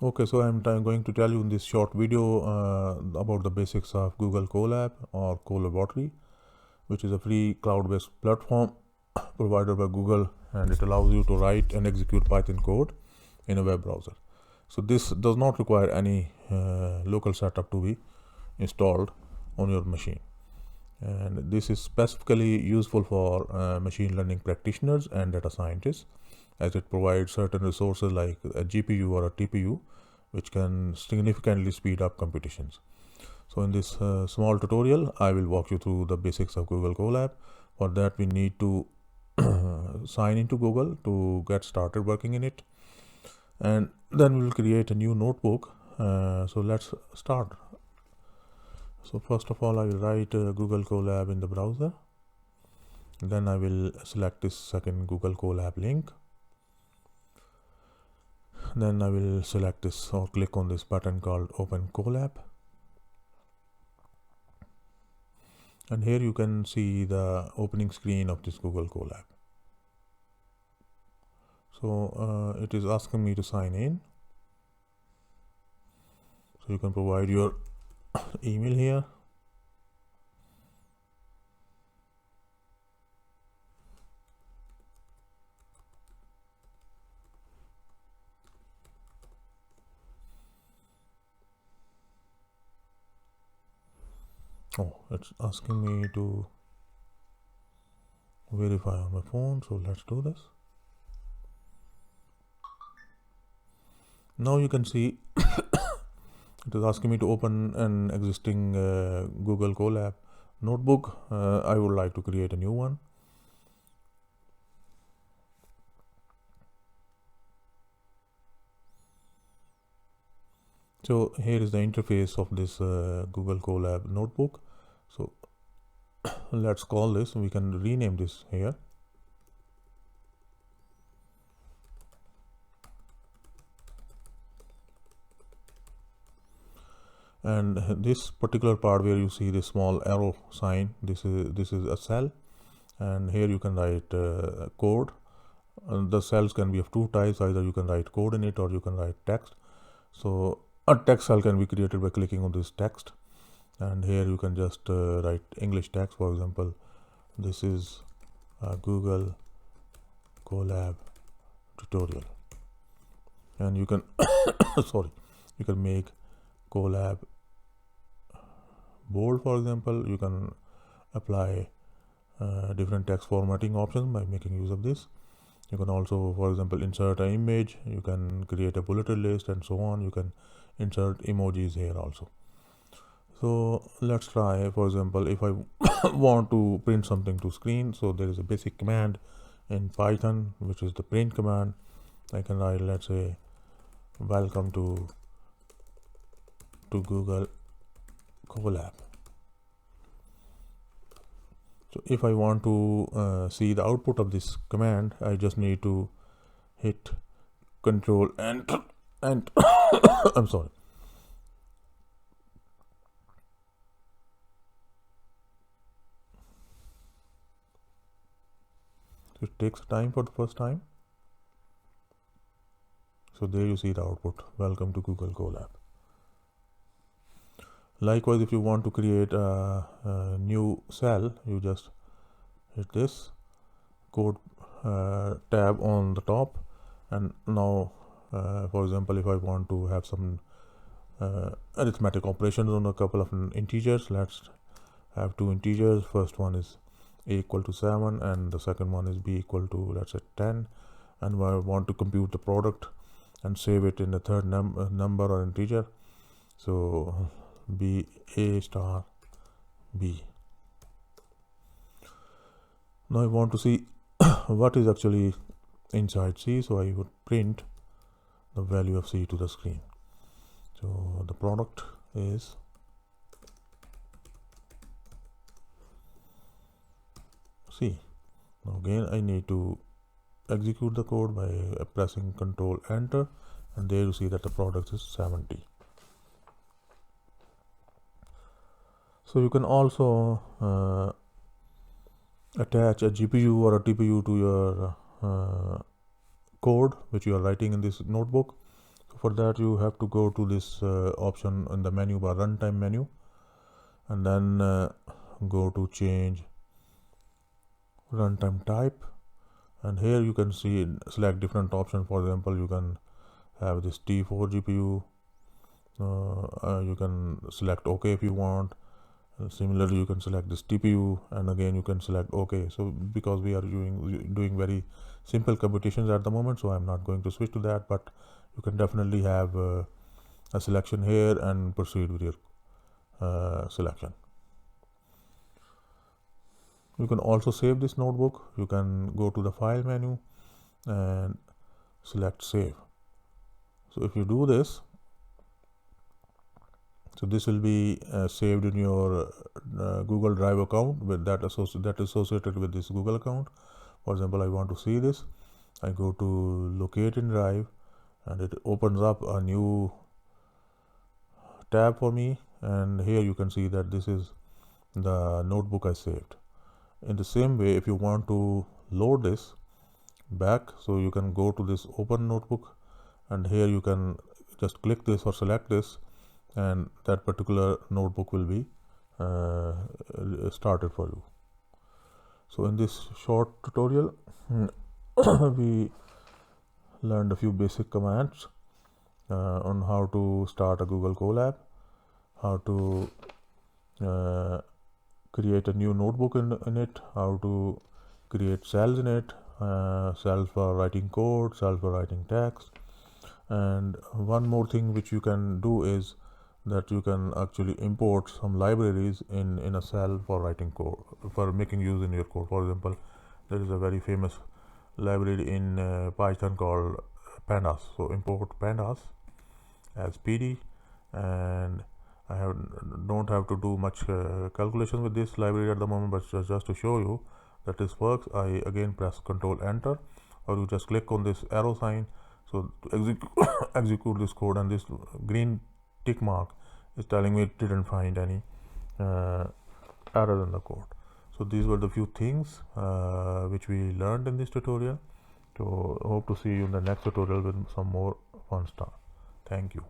Okay, so I'm going to tell you in this short video about the basics of Google CoLab or Colaboratory, which is a free cloud-based platform provided by Google, and it allows you to write and execute Python code in a web browser. So this does not require any local setup to be installed on your machine, and this is specifically useful for machine learning practitioners and data scientists, as it provides certain resources like a GPU or a TPU, which can significantly speed up computations. So in this small tutorial, I will walk you through the basics of Google CoLab. For that, we need to sign into Google to get started working in it, and then we will create a new notebook. So let's start. So first of all, I will write Google CoLab in the browser. Then I will select this second Google CoLab link. Then I will select this or click on this button called Open CoLab. And here you can see the opening screen of this Google CoLab. So it is asking me to sign in. So you can provide your email here. Oh, it's asking me to verify on my phone, so let's do this. Now you can see it is asking me to open an existing Google CoLab notebook. I would like to create a new one. So here is the interface of this Google CoLab notebook. So let's call this, we can rename this here. And this particular part where you see this small arrow sign, this is a cell, and here you can write code. The cells can be of two types, either you can write code in it or you can write text. So a text cell can be created by clicking on this text, and here you can just write English text. For example, this is a Google CoLab tutorial, and you can sorry, you can make CoLab bold. For example, you can apply different text formatting options by making use of this. You can also, for example, insert an image, you can create a bulleted list, and so on. You can insert emojis here also. So let's try. For example, if I want to print something to screen, so there is a basic command in Python, which is the print command. I can write, let's say, welcome to Google CoLab. So if I want to see the output of this command, I just need to hit Control Enter and I'm sorry. It takes time for the first time. So there you see the output. Welcome to Google CoLab. Likewise, if you want to create a new cell, you just hit this code tab on the top, and now for example, if I want to have some arithmetic operations on a couple of integers, let's have two integers. First one is a equal to 7 and the second one is b equal to, let's say, 10, and I want to compute the product and save it in the third number or integer. So b a star b. Now I want to see what is actually inside C, so I would print the value of C to the screen. So the product is C. Now again I need to execute the code by pressing Control Enter, and there you see that the product is 70. So you can also attach a GPU or a TPU to your code which you are writing in this notebook. So for that you have to go to this option in the menu bar, runtime menu, and then go to change runtime type, and here you can see select different options. For example, you can have this T4 GPU, you can select OK if you want. Similarly, you can select this TPU, and again you can select OK. So because we are doing very simple computations at the moment, so I'm not going to switch to that, but you can definitely have a selection here and proceed with your selection. You can also save this notebook. You can go to the file menu and select save. So if you do this, so this will be saved in your Google Drive account with that associated with this Google account. For example, I want to see this. I go to locate in Drive, and it opens up a new tab for me, and here you can see that this is the notebook I saved. In the same way, if you want to load this back, so you can go to this open notebook, and here you can just click this or select this, and that particular notebook will be started for you. So in this short tutorial we learned a few basic commands on how to start a Google CoLab, how to create a new notebook in it, how to create cells in it, cells for writing code, cells for writing text. And one more thing which you can do is that you can actually import some libraries in a cell for writing code, for making use in your code. For example, there is a very famous library in Python called pandas. So import pandas as PD, and I don't have to do much calculation with this library at the moment, but just to show you that this works, I again press Control Enter, or you just click on this arrow sign. So to execute this code, and this green tick mark is telling me it didn't find any error in the code. So these were the few things which we learned in this tutorial. So hope to see you in the next tutorial with some more fun stuff. Thank you.